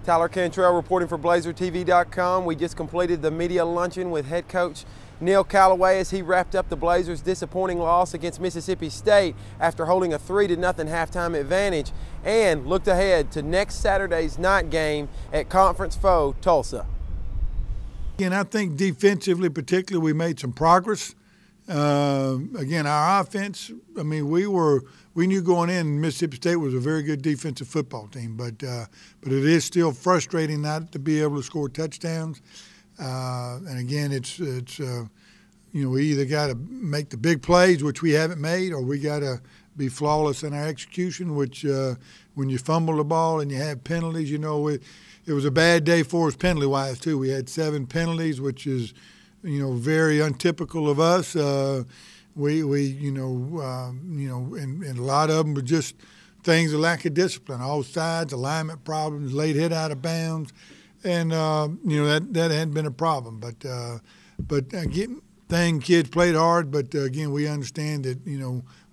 Tyler Cantrell reporting for BlazerTV.com. We just completed the media luncheon with head coach Neil Callaway as he wrapped up the Blazers' disappointing loss against Mississippi State after holding a 3-0 halftime advantage, and looked ahead to next Saturday's night game at conference foe Tulsa. And I think defensively, particularly, we made some progress. Again, our offense, I mean, we knew going in Mississippi State was a very good defensive football team, but it is still frustrating not to be able to score touchdowns. And again, it's we either got to make the big plays, which we haven't made, or we got to be flawless in our execution, which when you fumble the ball and you have penalties, it was a bad day for us penalty-wise too. We had 7 penalties, which is very untypical of us. And a lot of them were just things of lack of discipline. Offsides, alignment problems, late hit out of bounds, and that hadn't been a problem. But again, kids played hard, but again, we understand that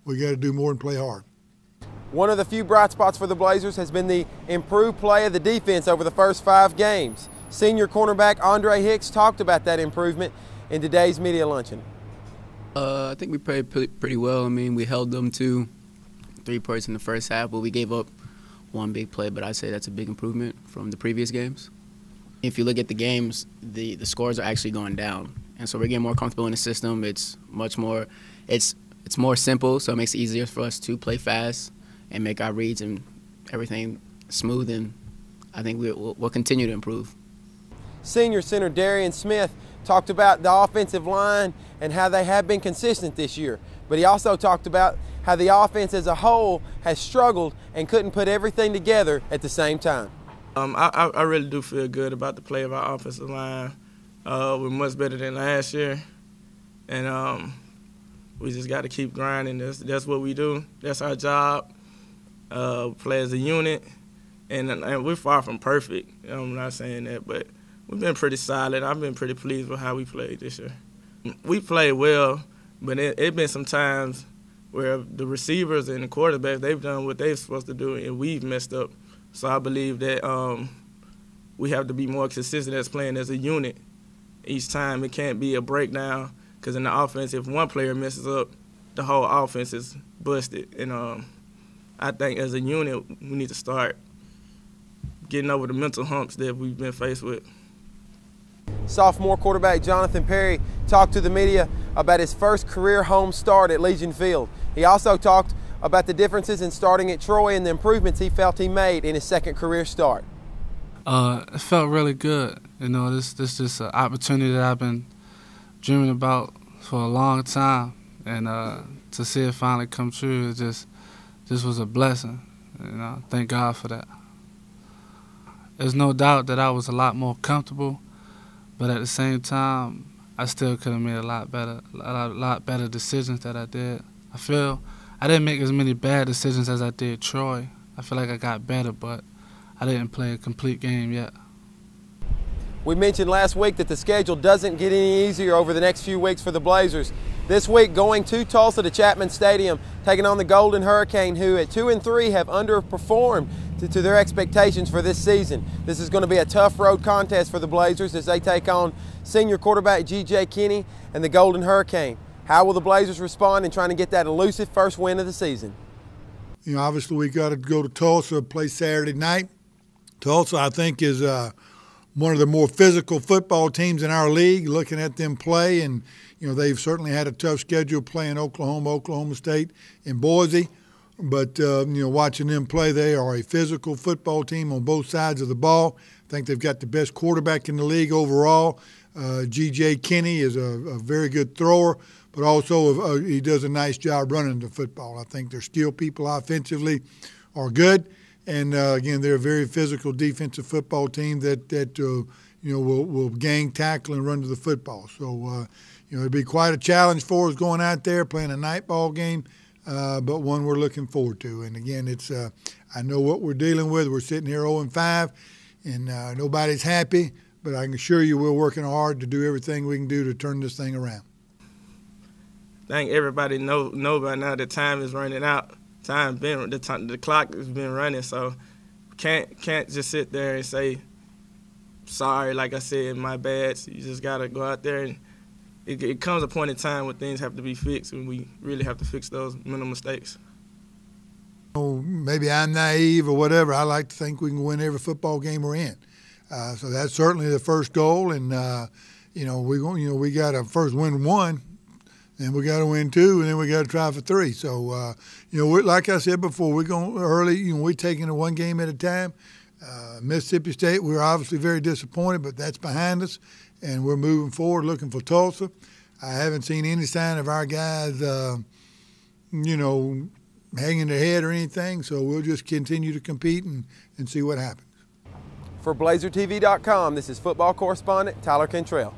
we got to do more than play hard. One of the few bright spots for the Blazers has been the improved play of the defense over the first 5 games. Senior cornerback Andre Hicks talked about that improvement in today's media luncheon. I think we played pretty well. I mean, we held them to 3 points in the first half, but we gave up 1 big play. But I'd say that's a big improvement from the previous games. If you look at the games, the scores are actually going down, and so we're getting more comfortable in the system. It's much more, it's more simple, so it makes it easier for us to play fast and make our reads and everything smooth. And I think we'll continue to improve. Senior center Darian Smith talked about the offensive line and how they have been consistent this year. But he also talked about how the offense as a whole has struggled and couldn't put everything together at the same time. I really do feel good about the play of our offensive line. We're much better than last year. And we just got to keep grinding. That's what we do. That's our job. Play as a unit. And we're far from perfect. I'm not saying that, but we've been pretty solid. I've been pretty pleased with how we played this year. We played well, but it been some times where the receivers and the quarterbacks, they've done what they're supposed to do, and we've messed up. So I believe that we have to be more consistent as playing as a unit each time. It can't be a breakdown, because in the offense, if one player messes up, the whole offense is busted. And I think as a unit, we need to start getting over the mental humps that we've been faced with. Sophomore quarterback Jonathan Perry talked to the media about his first career home start at Legion Field. He also talked about the differences in starting at Troy and the improvements he felt he made in his second career start. It felt really good. This is just an opportunity that I've been dreaming about for a long time, and to see it finally come true, it just was a blessing. Thank God for that. There's no doubt that I was a lot more comfortable, but at the same time, I still could have made a lot better decisions that I did. I feel I didn't make as many bad decisions as I did Troy. I feel like I got better, but I didn't play a complete game yet. We mentioned last week that the schedule doesn't get any easier over the next few weeks for the Blazers. This week, going to Tulsa to Chapman Stadium, taking on the Golden Hurricane, who at 2-3 have underperformed to their expectations for this season. This is going to be a tough road contest for the Blazers as they take on senior quarterback G.J. Kinney and the Golden Hurricane. How will the Blazers respond in trying to get that elusive first win of the season? Obviously we got to go to Tulsa, play Saturday night. Tulsa, I think, is one of the more physical football teams in our league. Looking at them play, and they've certainly had a tough schedule playing Oklahoma State, and Boise. But watching them play, they are a physical football team on both sides of the ball. I think they've got the best quarterback in the league overall. G.J. Kinney is a very good thrower, but also he does a nice job running the football. I think their skill people offensively are good. And, again, they're a very physical defensive football team that will gang tackle and run to the football. So, it'll be quite a challenge for us going out there, playing a night ball game, but one we're looking forward to. And, again, I know what we're dealing with. We're sitting here 0-5, and nobody's happy, but I can assure you we're working hard to do everything we can do to turn this thing around. I think everybody know by now that time is running out. The clock has been running, so can't just sit there and say, sorry, like I said, my bad. You just got to go out there, and it comes a point in time where things have to be fixed, and we really have to fix those mental mistakes. Maybe I'm naive or whatever. I like to think we can win every football game we're in. So that's certainly the first goal, and we got to first win one, then we got to win two, and then we got to try for three. So like I said before, we're going early. We're taking it one game at a time. Mississippi State, we're obviously very disappointed, but that's behind us, and we're moving forward, looking for Tulsa. I haven't seen any sign of our guys, hanging their head or anything, so we'll just continue to compete and see what happens. For BlazerTV.com, this is football correspondent Tyler Cantrell.